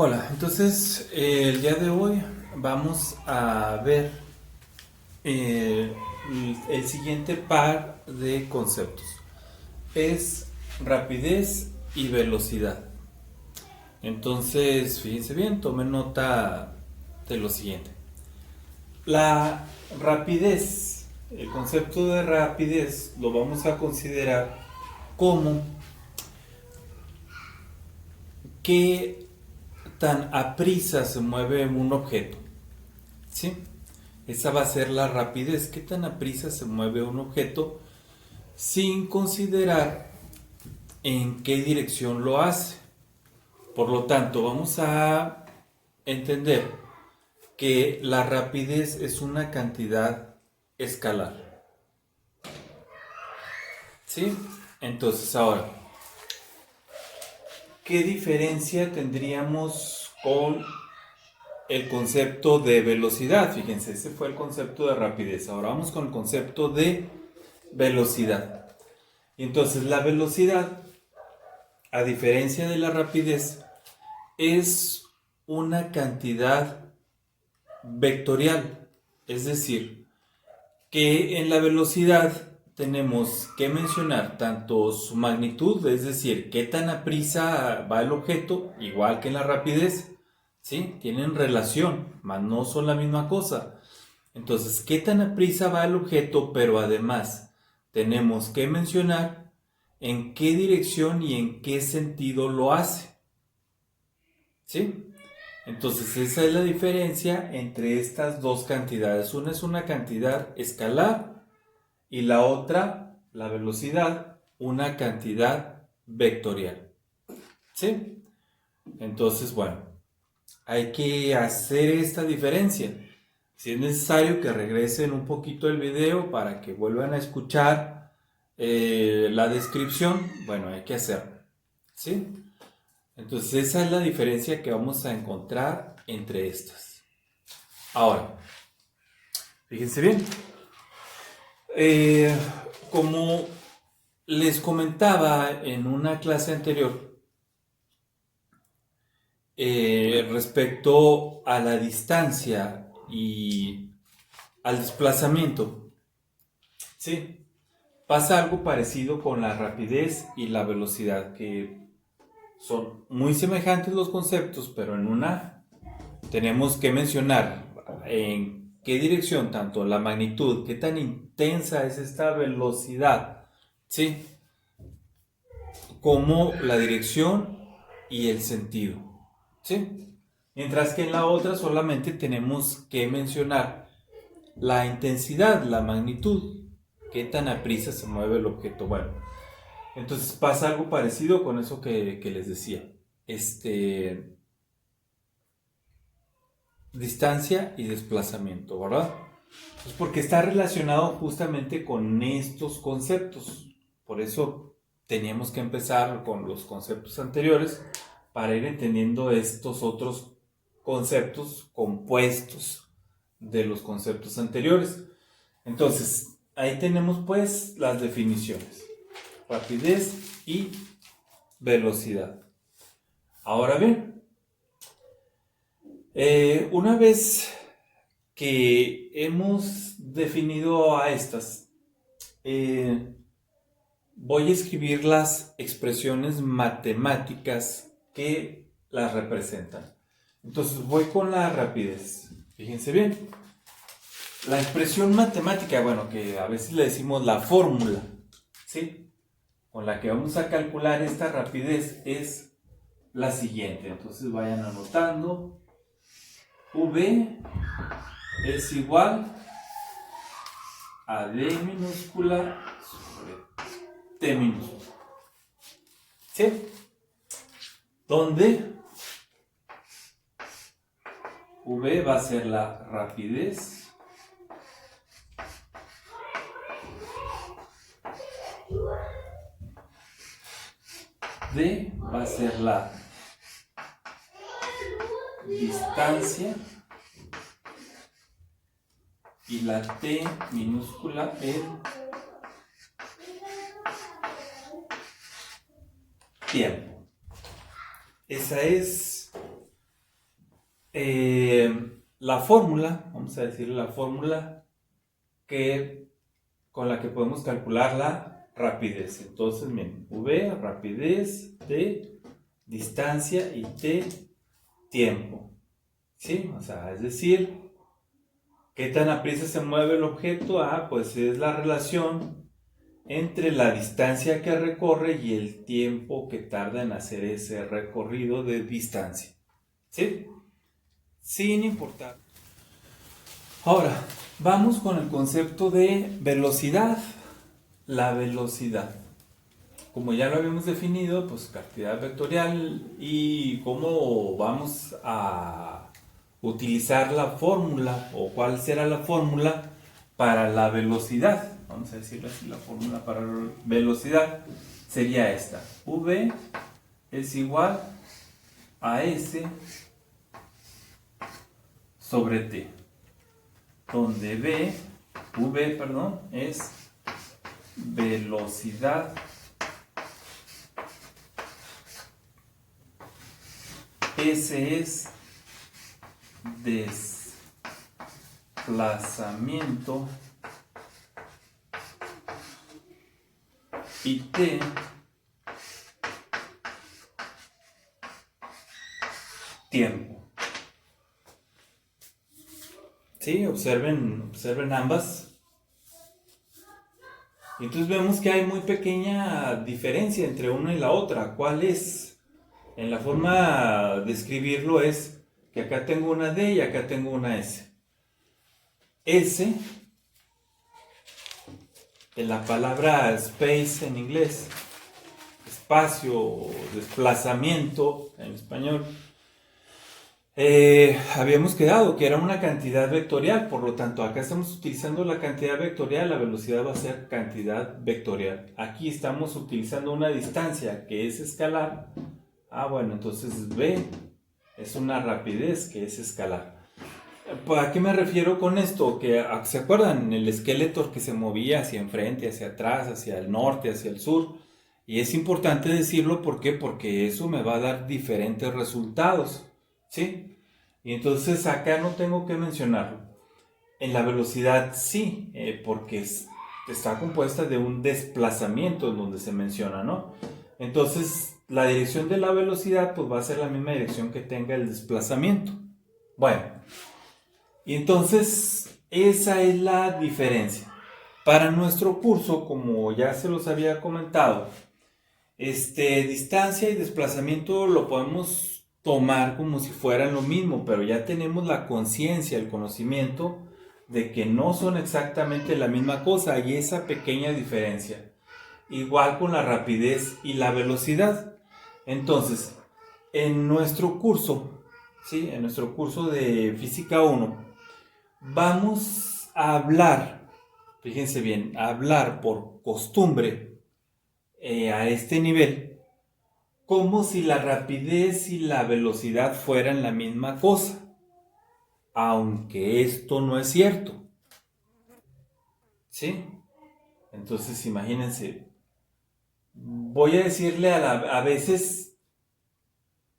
Hola, entonces el día de hoy vamos a ver eh, el siguiente par de conceptos. Es rapidez y velocidad. Entonces, fíjense bien, tomen nota de lo siguiente. La rapidez, el concepto de rapidez lo vamos a considerar como qué tan aprisa se mueve un objeto. ¿Sí? Esa va a ser la rapidez, qué tan aprisa se mueve un objeto sin considerar en qué dirección lo hace. Por lo tanto, vamos a entender que la rapidez es una cantidad escalar. ¿Sí? Entonces, ahora, ¿qué diferencia tendríamos con el concepto de velocidad? Fíjense, ese fue el concepto de rapidez. Ahora vamos con el concepto de velocidad. Y entonces la velocidad, a diferencia de la rapidez, es una cantidad vectorial. Es decir, que en la velocidad tenemos que mencionar tanto su magnitud, es decir, qué tan aprisa va el objeto, igual que en la rapidez, ¿sí? Tienen relación, mas no son la misma cosa. Entonces, qué tan aprisa va el objeto, pero además tenemos que mencionar en qué dirección y en qué sentido lo hace, ¿sí? Entonces, esa es la diferencia entre estas dos cantidades. Una es una cantidad escalar y la otra, la velocidad, una cantidad vectorial. ¿Sí? Entonces, bueno, hay que hacer esta diferencia. Si es necesario que regresen un poquito el video para que vuelvan a escuchar la descripción, bueno, hay que hacerlo. ¿Sí? Entonces, esa es la diferencia que vamos a encontrar entre estas. Ahora, fíjense bien. Eh, Como les comentaba en una clase anterior, respecto a la distancia y al desplazamiento, sí, pasa algo parecido con la rapidez y la velocidad, que son muy semejantes los conceptos, pero en una tenemos que mencionar en qué dirección, tanto la magnitud, qué tan intensa es esta velocidad, sí, como la dirección y el sentido, ¿sí? Mientras que en la otra solamente tenemos que mencionar la intensidad, la magnitud, qué tan aprisa se mueve el objeto. Bueno, entonces pasa algo parecido con eso que les decía. Distancia y desplazamiento, ¿verdad? Pues porque está relacionado justamente con estos conceptos. Por eso teníamos que empezar con los conceptos anteriores para ir entendiendo estos otros conceptos compuestos de los conceptos anteriores. Entonces, ahí tenemos pues las definiciones. Rapidez y velocidad. Ahora bien, una vez que hemos definido a estas, eh, voy a escribir las expresiones matemáticas que las representan. Entonces voy con la rapidez. Fíjense bien. La expresión matemática, bueno, que a veces le decimos la fórmula, ¿sí? Con la que vamos a calcular esta rapidez es la siguiente. Entonces vayan anotando. V es igual a D minúscula sobre T minúscula. ¿Sí? Donde V va a ser la rapidez D va a ser la distancia y la T minúscula el tiempo. Esa es la fórmula, vamos a decir la fórmula con la que podemos calcular la rapidez. Entonces, miren, V, rapidez, T, distancia y T, tiempo. ¿Sí? O sea, es decir, ¿qué tan aprisa se mueve el objeto? Pues es la relación entre la distancia que recorre y el tiempo que tarda en hacer ese recorrido de distancia. ¿Sí? Sin importar. Ahora, vamos con el concepto de velocidad. La velocidad. Como ya lo habíamos definido, pues cantidad vectorial y cómo vamos a utilizar la fórmula o cuál será la fórmula para la velocidad. Vamos a decirlo así, la fórmula para la velocidad sería esta. V es igual a S sobre T, donde V, es velocidad, S es desplazamiento y T tiempo. ¿Sí? Observen ambas. Entonces vemos que hay muy pequeña diferencia entre una y la otra. ¿Cuál es? En la forma de escribirlo es que acá tengo una D y acá tengo una S. S, en la palabra space en inglés, espacio, desplazamiento en español, habíamos quedado que era una cantidad vectorial, por lo tanto acá estamos utilizando la cantidad vectorial, la velocidad va a ser cantidad vectorial. Aquí estamos utilizando una distancia que es escalar. Bueno, entonces V es una rapidez que es escalar. ¿A qué me refiero con esto? Que, ¿se acuerdan? El esqueleto que se movía hacia enfrente, hacia atrás, hacia el norte, hacia el sur. Y es importante decirlo, ¿por qué? Porque eso me va a dar diferentes resultados. ¿Sí? Y entonces acá no tengo que mencionarlo. En la velocidad sí, porque está compuesta de un desplazamiento en donde se menciona, ¿no? Entonces la dirección de la velocidad pues va a ser la misma dirección que tenga el desplazamiento. Bueno, y entonces esa es la diferencia. Para nuestro curso, como ya se los había comentado, distancia y desplazamiento lo podemos tomar como si fueran lo mismo, pero ya tenemos la conciencia, el conocimiento de que no son exactamente la misma cosa, hay esa pequeña diferencia. Igual con la rapidez y la velocidad. Entonces, en nuestro curso, ¿sí? En nuestro curso de Física 1, vamos a hablar, fíjense bien, a hablar por costumbre a este nivel, como si la rapidez y la velocidad fueran la misma cosa, aunque esto no es cierto. ¿Sí? Entonces imagínense, voy a decirle a veces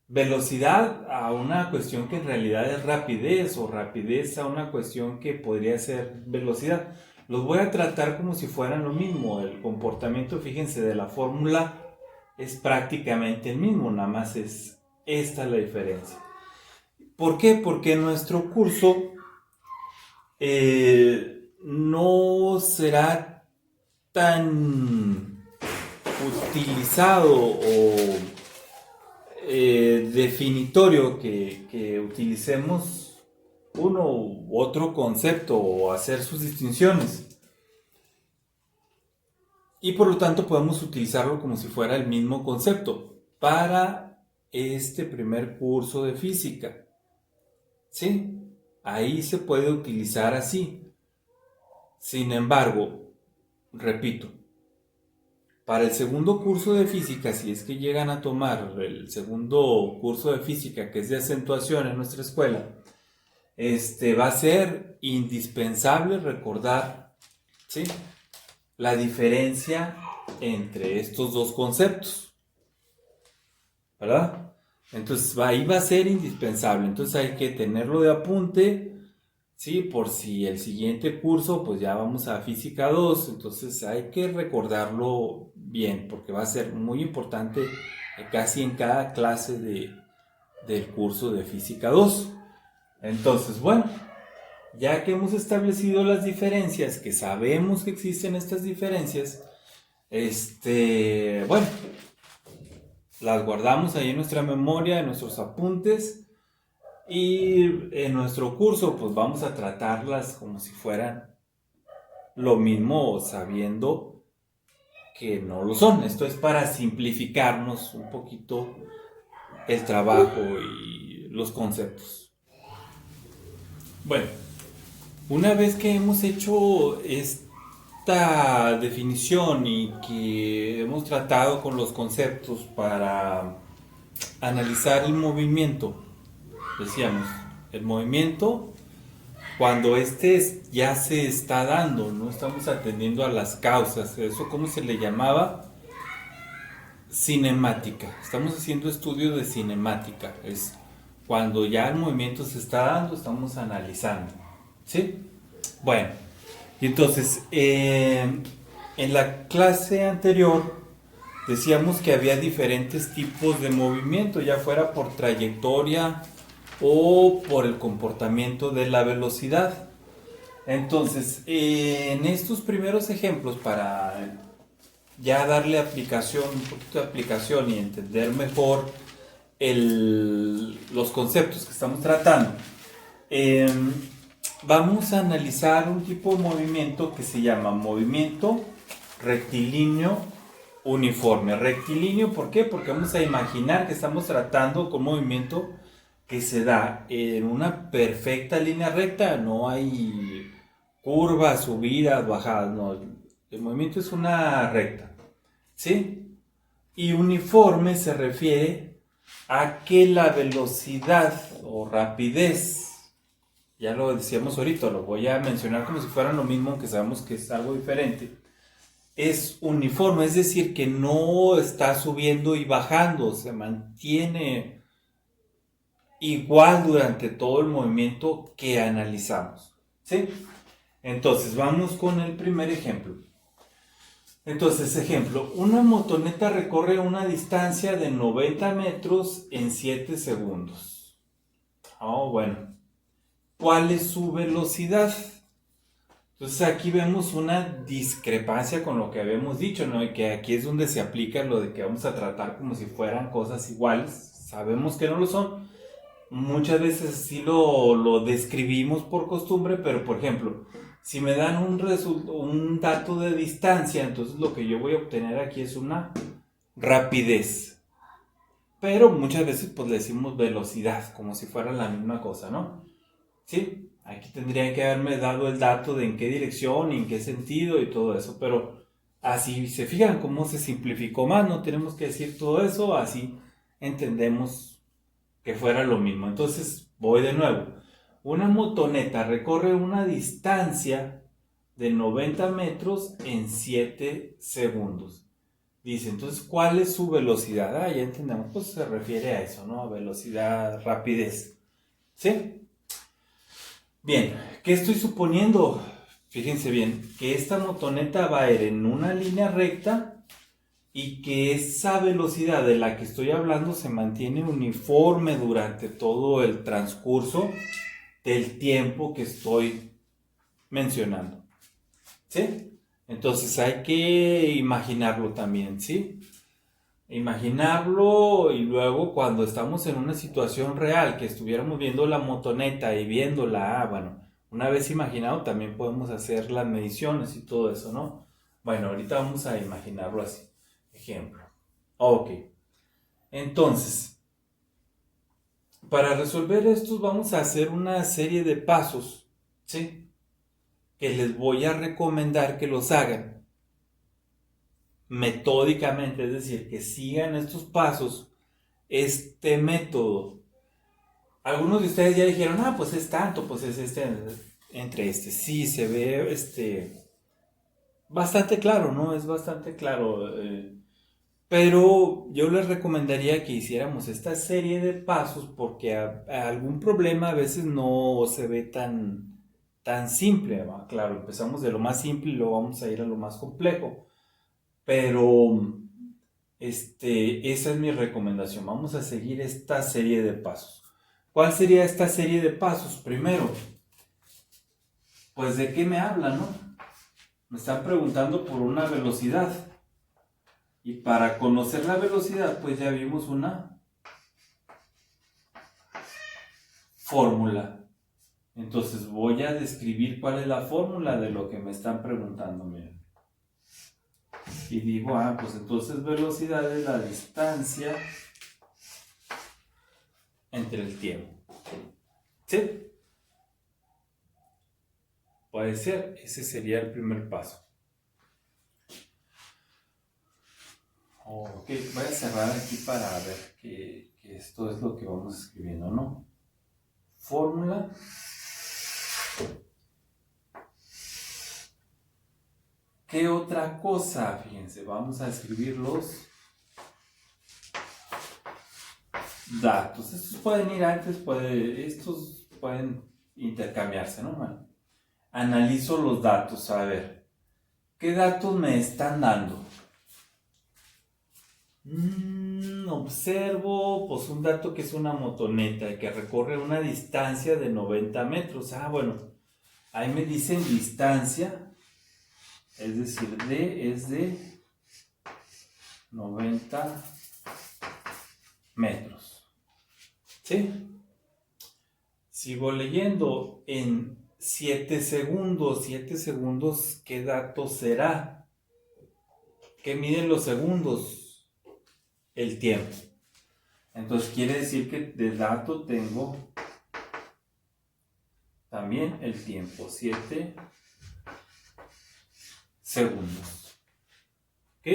velocidad a una cuestión que en realidad es rapidez, o rapidez a una cuestión que podría ser velocidad. Los voy a tratar como si fueran lo mismo. El comportamiento, fíjense, de la fórmula es prácticamente el mismo, nada más es esta la diferencia. ¿Por qué? Porque nuestro curso no será tan utilizado o definitorio que utilicemos uno u otro concepto o hacer sus distinciones. Y por lo tanto podemos utilizarlo como si fuera el mismo concepto para este primer curso de física. ¿Sí? Ahí se puede utilizar así. Sin embargo, repito, para el segundo curso de física, si es que llegan a tomar el segundo curso de física, que es de acentuación en nuestra escuela, va a ser indispensable recordar, ¿sí?, la diferencia entre estos dos conceptos, ¿verdad? Entonces ahí va a ser indispensable. Entonces hay que tenerlo de apunte, ¿sí? Por si el siguiente curso, pues ya vamos a Física 2. Entonces hay que recordarlo bien, porque va a ser muy importante casi en cada clase del curso de Física 2. Entonces, bueno, ya que hemos establecido las diferencias, que sabemos que existen estas diferencias, bueno, las guardamos ahí en nuestra memoria, en nuestros apuntes, y en nuestro curso pues vamos a tratarlas como si fueran lo mismo, sabiendo que no lo son. Esto es para simplificarnos un poquito el trabajo y los conceptos. Bueno, una vez que hemos hecho esta definición y que hemos tratado con los conceptos para analizar el movimiento, decíamos, el movimiento cuando ya se está dando, no estamos atendiendo a las causas, eso cómo se le llamaba, cinemática. Estamos haciendo estudios de cinemática, es cuando ya el movimiento se está dando, estamos analizando, ¿sí? Bueno, y entonces en la clase anterior decíamos que había diferentes tipos de movimiento, ya fuera por trayectoria o por el comportamiento de la velocidad. Entonces, en estos primeros ejemplos, para ya darle aplicación, un poquito de aplicación y entender mejor los conceptos que estamos tratando, vamos a analizar un tipo de movimiento que se llama movimiento rectilíneo uniforme. Rectilíneo, ¿por qué? Porque vamos a imaginar que estamos tratando con movimiento que se da en una perfecta línea recta, no hay curvas, subidas, bajadas, no, el movimiento es una recta, ¿sí? Y uniforme se refiere a que la velocidad o rapidez, ya lo decíamos ahorita, lo voy a mencionar como si fuera lo mismo, aunque sabemos que es algo diferente, es uniforme, es decir, que no está subiendo y bajando, se mantiene igual durante todo el movimiento que analizamos, ¿sí? Entonces, vamos con el primer ejemplo. Entonces, ejemplo, una motoneta recorre una distancia de 90 metros en 7 segundos. Bueno, ¿cuál es su velocidad? Entonces aquí vemos una discrepancia con lo que habíamos dicho, ¿no? Y que aquí es donde se aplica lo de que vamos a tratar como si fueran cosas iguales. Sabemos que no lo son. Muchas veces sí lo describimos por costumbre, pero por ejemplo, si me dan un dato de distancia, entonces lo que yo voy a obtener aquí es una rapidez. Pero muchas veces pues le decimos velocidad, como si fuera la misma cosa, ¿no? ¿Sí? Aquí tendrían que haberme dado el dato de en qué dirección y en qué sentido y todo eso, pero así se fijan cómo se simplificó más, no tenemos que decir todo eso, así entendemos que fuera lo mismo. Entonces voy de nuevo. Una motoneta recorre una distancia de 90 metros en 7 segundos. Dice, entonces, ¿cuál es su velocidad? Ya entendemos, pues se refiere a eso, ¿no? A velocidad, rapidez. ¿Sí? Bien, ¿qué estoy suponiendo? Fíjense bien, que esta motoneta va a ir en una línea recta y que esa velocidad de la que estoy hablando se mantiene uniforme durante todo el transcurso del tiempo que estoy mencionando. ¿Sí? Entonces hay que imaginarlo también, ¿sí? Imaginarlo y luego cuando estamos en una situación real, que estuviéramos viendo la motoneta y viéndola, bueno, una vez imaginado también podemos hacer las mediciones y todo eso, ¿no? Bueno, ahorita vamos a imaginarlo así. Ejemplo. Ok. Entonces, para resolver esto vamos a hacer una serie de pasos, ¿sí? Que les voy a recomendar que los hagan metódicamente, es decir, que sigan estos pasos, este método. Algunos de ustedes ya dijeron, pues es tanto, pues es entre este. Sí, se ve bastante claro, ¿no? Es bastante claro. Pero yo les recomendaría que hiciéramos esta serie de pasos porque a algún problema a veces no se ve tan simple, ¿va? Claro, empezamos de lo más simple y luego vamos a ir a lo más complejo. Pero esa es mi recomendación. Vamos a seguir esta serie de pasos. ¿Cuál sería esta serie de pasos? Primero, pues ¿de qué me hablan, no? Me están preguntando por una velocidad. Y para conocer la velocidad, pues ya vimos una fórmula. Entonces voy a describir cuál es la fórmula de lo que me están preguntando. Miren. Y digo, pues entonces velocidad es la distancia entre el tiempo. ¿Sí? Puede ser, ese sería el primer paso. Ok, voy a cerrar aquí para ver que esto es lo que vamos escribiendo, ¿no? Fórmula. ¿Qué otra cosa? Fíjense, vamos a escribir los datos. Estos pueden ir antes, estos pueden intercambiarse, ¿no? Bueno, analizo los datos, a ver, ¿qué datos me están dando? Observo, pues un dato que es una motoneta que recorre una distancia de 90 metros. Bueno, ahí me dicen distancia, es decir, D es de 90 metros. ¿Sí? Sigo leyendo en 7 segundos. 7 segundos, ¿qué dato será? ¿Qué miden los segundos? El tiempo. Entonces quiere decir que de dato tengo también el tiempo, 7 segundos. ¿Ok?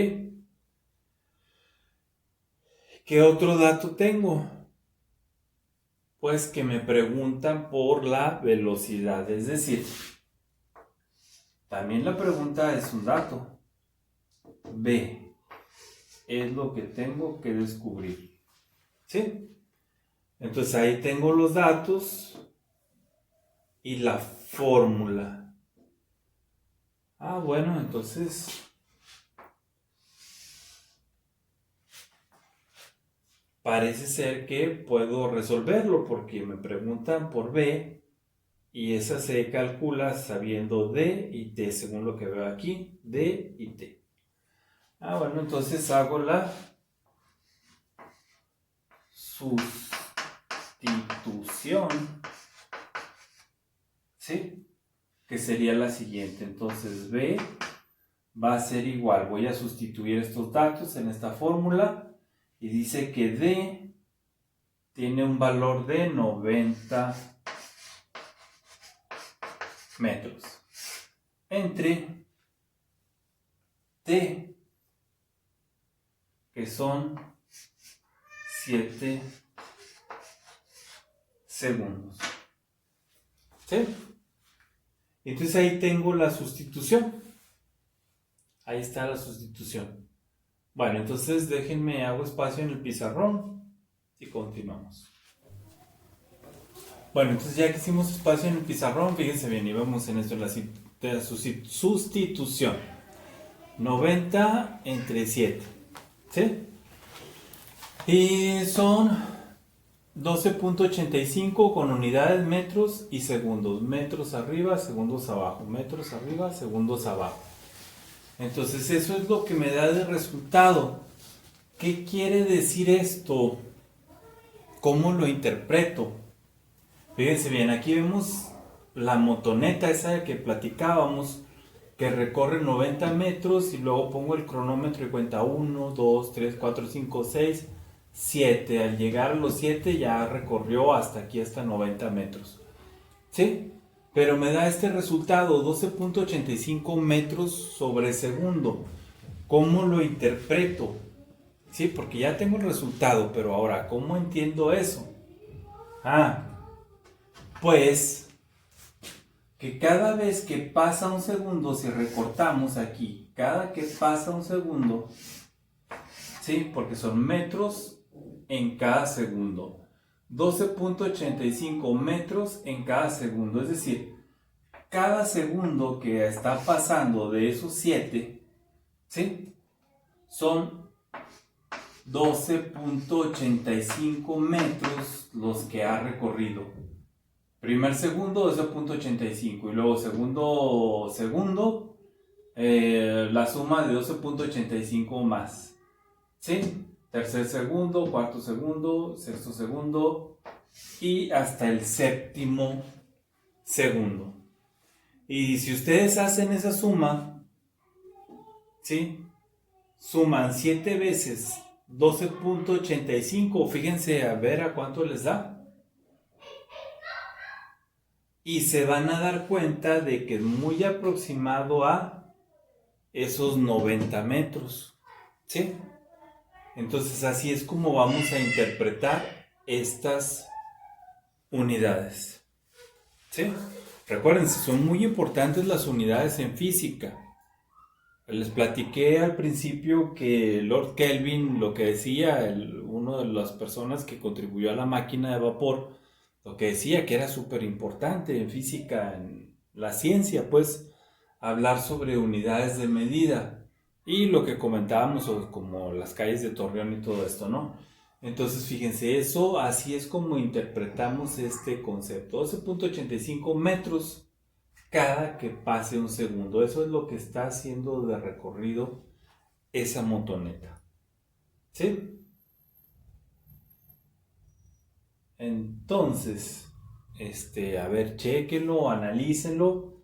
¿Qué otro dato tengo? Pues que me preguntan por la velocidad, es decir, también la pregunta es un dato. B es lo que tengo que descubrir. ¿Sí? Entonces ahí tengo los datos y la fórmula. Bueno, entonces parece ser que puedo resolverlo porque me preguntan por B y esa se calcula sabiendo D y T, según lo que veo aquí, D y T. Bueno, entonces hago la sustitución, ¿sí? Que sería la siguiente. Entonces B va a ser igual. Voy a sustituir estos datos en esta fórmula y dice que D tiene un valor de 90 metros entre T, que son 7 segundos. ¿Sí? Entonces ahí tengo la sustitución. Ahí está la sustitución. Bueno, entonces déjenme, hago espacio en el pizarrón y continuamos. Bueno, entonces ya que hicimos espacio en el pizarrón, fíjense bien, y vamos en esto, la sustitución. 90 entre 7. ¿Sí? Y son 12.85 con unidades metros y segundos. Metros arriba, segundos abajo. Metros arriba, segundos abajo. Entonces eso es lo que me da de resultado. ¿Qué quiere decir esto? ¿Cómo lo interpreto? Fíjense bien, aquí vemos la motoneta esa que platicábamos, que recorre 90 metros y luego pongo el cronómetro y cuenta 1, 2, 3, 4, 5, 6, 7. Al llegar a los 7 ya recorrió hasta aquí, hasta 90 metros. ¿Sí? Pero me da este resultado, 12.85 metros sobre segundo. ¿Cómo lo interpreto? Sí, porque ya tengo el resultado, pero ahora, ¿cómo entiendo eso? Pues que cada vez que pasa un segundo, si recortamos aquí, cada que pasa un segundo, ¿sí? Porque son metros en cada segundo. 12.85 metros en cada segundo, es decir, cada segundo que está pasando de esos 7, ¿sí? Son 12.85 metros los que ha recorrido. Primer segundo, 12.85, y luego segundo, la suma de 12.85 más, ¿sí? Tercer segundo, cuarto segundo, sexto segundo y hasta el séptimo segundo. Y si ustedes hacen esa suma, ¿sí? Suman 7 veces 12.85, fíjense a ver a cuánto les da. Y se van a dar cuenta de que es muy aproximado a esos 90 metros, ¿sí? Entonces así es como vamos a interpretar estas unidades, ¿sí? Recuerden, son muy importantes las unidades en física. Les platiqué al principio que Lord Kelvin, lo que decía, uno de las personas que contribuyó a la máquina de vapor, lo que decía que era súper importante en física, en la ciencia, pues, hablar sobre unidades de medida. Y lo que comentábamos, como las calles de Torreón y todo esto, ¿no? Entonces, fíjense, eso así es como interpretamos este concepto. 12.85 metros cada que pase un segundo. Eso es lo que está haciendo de recorrido esa motoneta. ¿Sí? Entonces, a ver, chéquenlo, analícenlo.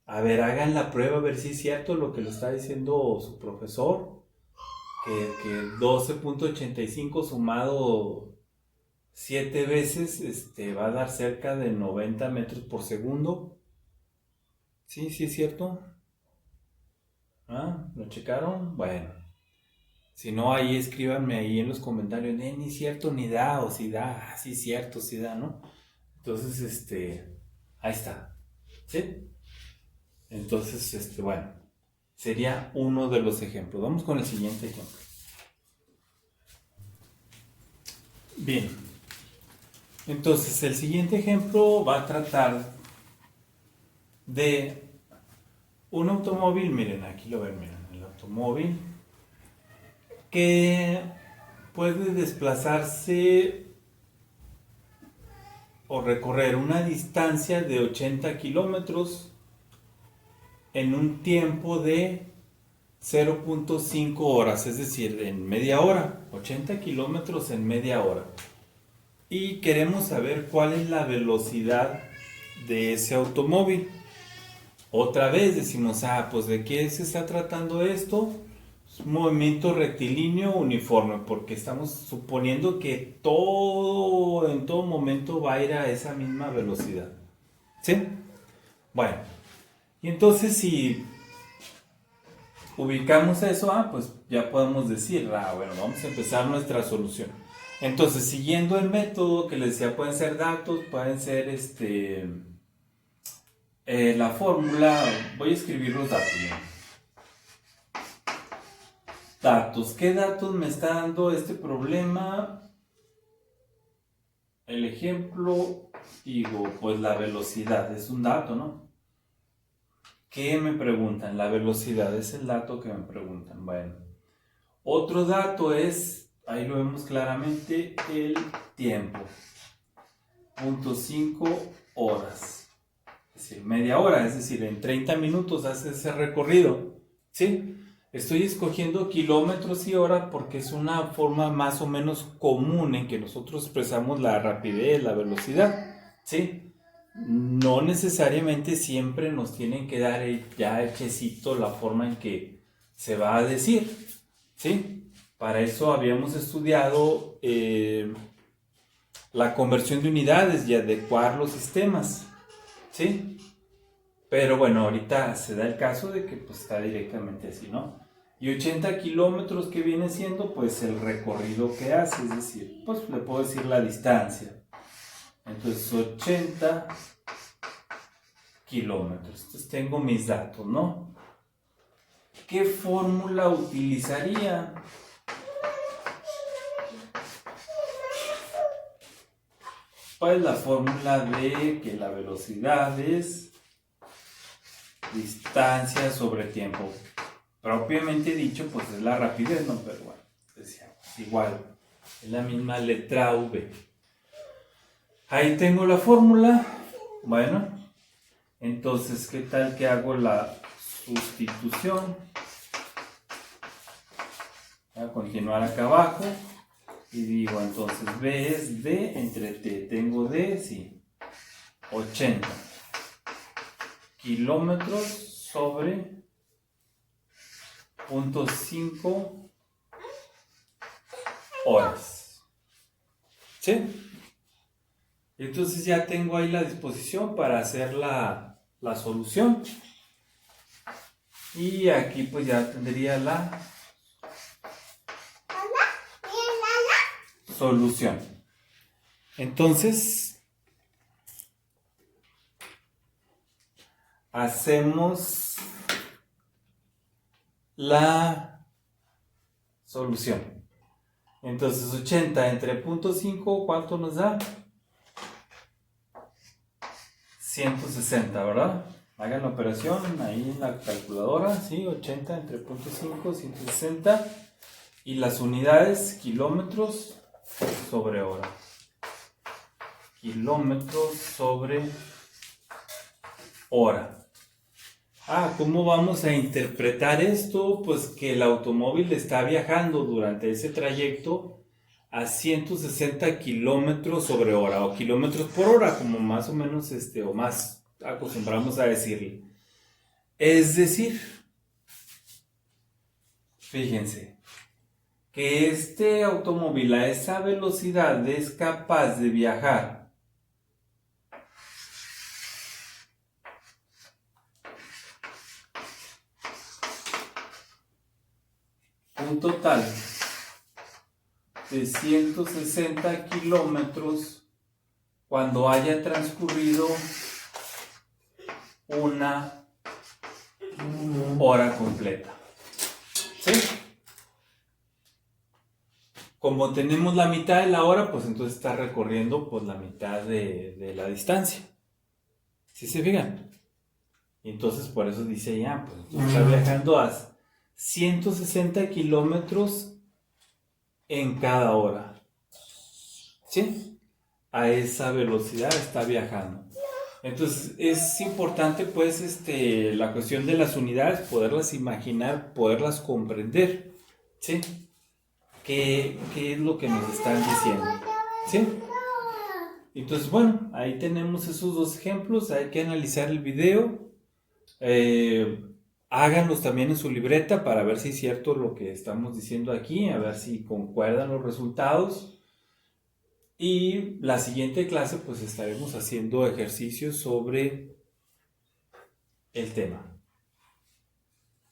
A ver, hagan la prueba a ver si es cierto lo que le está diciendo su profesor, que 12.85 sumado 7 veces va a dar cerca de 90 metros por segundo. ¿Sí? ¿Sí es cierto? ¿Ah? ¿Lo checaron? Bueno. Si no, ahí escríbanme ahí en los comentarios, ni cierto ni da, o si da, sí es cierto, sí da, ¿no? Entonces, ahí está. ¿Sí? Entonces, bueno, sería uno de los ejemplos. Vamos con el siguiente ejemplo. Bien, entonces el siguiente ejemplo va a tratar de un automóvil. Miren, aquí lo ven, miren, el automóvil que puede desplazarse o recorrer una distancia de 80 kilómetros en un tiempo de 0.5 horas, es decir, en media hora, 80 kilómetros en media hora. Y queremos saber cuál es la velocidad de ese automóvil. Otra vez decimos, pues ¿de qué se está tratando esto? Es un movimiento rectilíneo uniforme, porque estamos suponiendo que en todo momento va a ir a esa misma velocidad. ¿Sí? Bueno, y entonces si ubicamos eso, pues ya podemos decir, bueno, vamos a empezar nuestra solución. Entonces, siguiendo el método que les decía, pueden ser datos, pueden ser la fórmula. Voy a escribir los datos. Datos. ¿Qué datos me está dando este problema? El ejemplo, digo, pues la velocidad es un dato, ¿no? ¿Qué me preguntan? La velocidad es el dato que me preguntan. Bueno, otro dato es, ahí lo vemos claramente, el tiempo. 0.5 horas. Es decir, media hora, es decir, en 30 minutos hace ese recorrido. ¿Sí? Estoy escogiendo kilómetros y hora porque es una forma más o menos común en que nosotros expresamos la rapidez, la velocidad. ¿Sí? No necesariamente siempre nos tienen que dar ya hechecito la forma en que se va a decir. ¿Sí? Para eso habíamos estudiado la conversión de unidades y adecuar los sistemas. ¿Sí? Pero bueno, ahorita se da el caso de que pues está directamente así, ¿no? Y 80 kilómetros, que viene siendo pues el recorrido que hace, es decir, pues le puedo decir la distancia. Entonces 80 kilómetros. Entonces tengo mis datos, ¿no? ¿Qué fórmula utilizaría? ¿Cuál es la fórmula de que la velocidad es distancia sobre tiempo? Propiamente dicho, pues es la rapidez, ¿no? Pero bueno, decíamos, igual, es la misma letra V. Ahí tengo la fórmula. Bueno, entonces, ¿qué tal que hago la sustitución? Voy a continuar acá abajo. Y digo, entonces, B es D entre T. Tengo D, sí, 80 kilómetros sobre 0.5 horas. ¿Sí? Entonces ya tengo ahí la disposición para hacer la solución. Y aquí pues ya tendría la solución. Entonces, hacemos la solución. Entonces 80 entre 0.5, ¿cuánto nos da? 160, ¿verdad? Hagan la operación ahí en la calculadora, ¿sí? 80 entre 0.5, 160. Y las unidades, kilómetros sobre hora. Kilómetros sobre hora. ¿Cómo vamos a interpretar esto? Pues que el automóvil está viajando durante ese trayecto a 160 kilómetros sobre hora o kilómetros por hora, como más o menos o más acostumbramos a decirle. Es decir, fíjense, que este automóvil a esa velocidad es capaz de viajar un total de 160 kilómetros cuando haya transcurrido una hora completa. ¿Sí? Como tenemos la mitad de la hora, pues entonces está recorriendo pues la mitad de la distancia. ¿Sí se fijan? Y entonces por eso dice ya, pues está viajando a 160 kilómetros en cada hora. ¿Sí? A esa velocidad está viajando. Entonces es importante pues la cuestión de las unidades, poderlas imaginar, poderlas comprender. ¿Sí? ¿Qué es lo que nos están diciendo? ¿Sí? Entonces bueno, ahí tenemos esos dos ejemplos. Hay que analizar el video. Háganlos también en su libreta para ver si es cierto lo que estamos diciendo aquí, a ver si concuerdan los resultados. Y la siguiente clase pues estaremos haciendo ejercicios sobre el tema.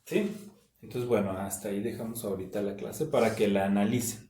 ¿Sí? Entonces bueno, hasta ahí dejamos ahorita la clase para que la analicen.